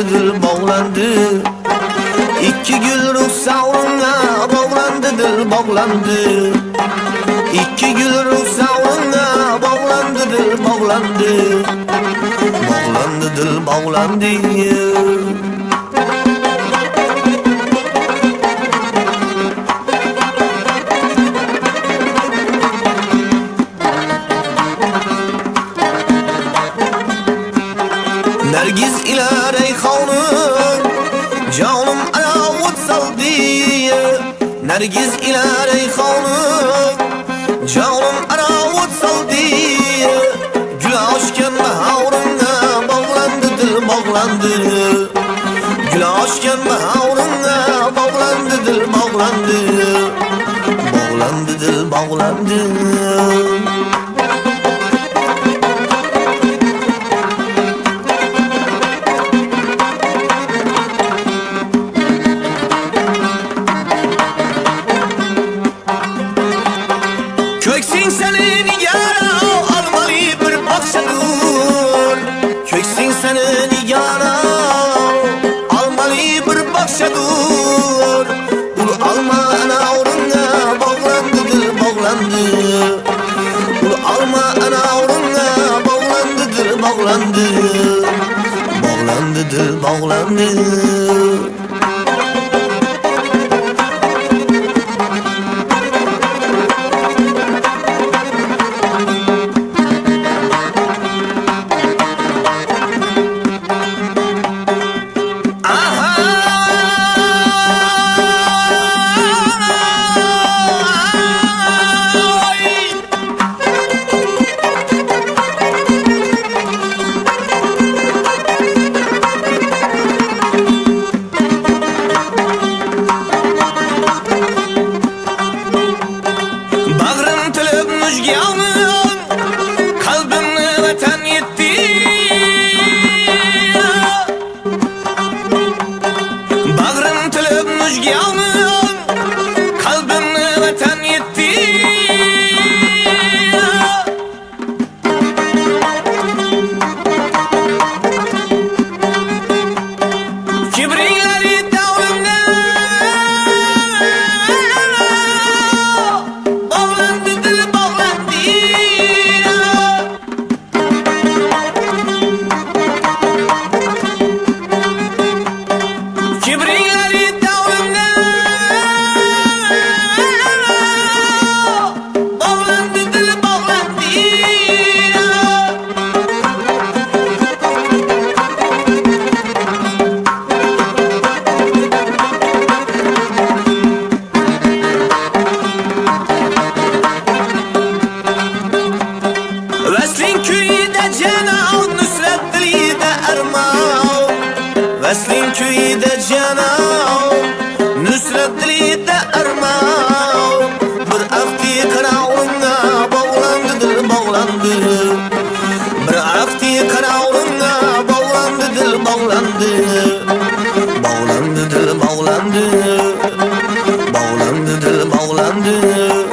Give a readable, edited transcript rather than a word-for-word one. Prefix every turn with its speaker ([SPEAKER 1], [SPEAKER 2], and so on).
[SPEAKER 1] Dil bağlandı İki gül ruh savruna bağlandı dil bağlandı İki gül ruh savruna bağlandı dil bağlandı Bağlandı dil bağlandı Nergiz ile Reyhan'ın canım alavut saldı Nergiz ile Reyhan'ın canım alavut saldı Gül aşkın baharına bağlandı dil bağlandı Gül aşkın baharına bağlandı dil bağlandı Bağlandı dil bağlandı Köksün senin yara almalı bir bakşadır Köksün senin yara almalı bir bakşadır Ulu alma ana uğruna bağlandı dil bağlandı Ulu alma ana uğruna bağlandı dil bağlandı Bağlandı dil bağlandı Kalbimni vatan yetti Bağrım tilib müjganım Kalbimni vatan yetti Kibringleri davrimda Bağlandı dil bağlandı Kibringleri davrimda bağlandı dil bağlandı Veslin köyde cenab Nusret dilide erman Veslin köyde cenab Nusret dilide erman Bir afti kanavına bağlandı dil bağlandı Bir afti kanavına bağlandı dil bağlandı Bağlandı dil bağlandı Bağlandı dil bağlandı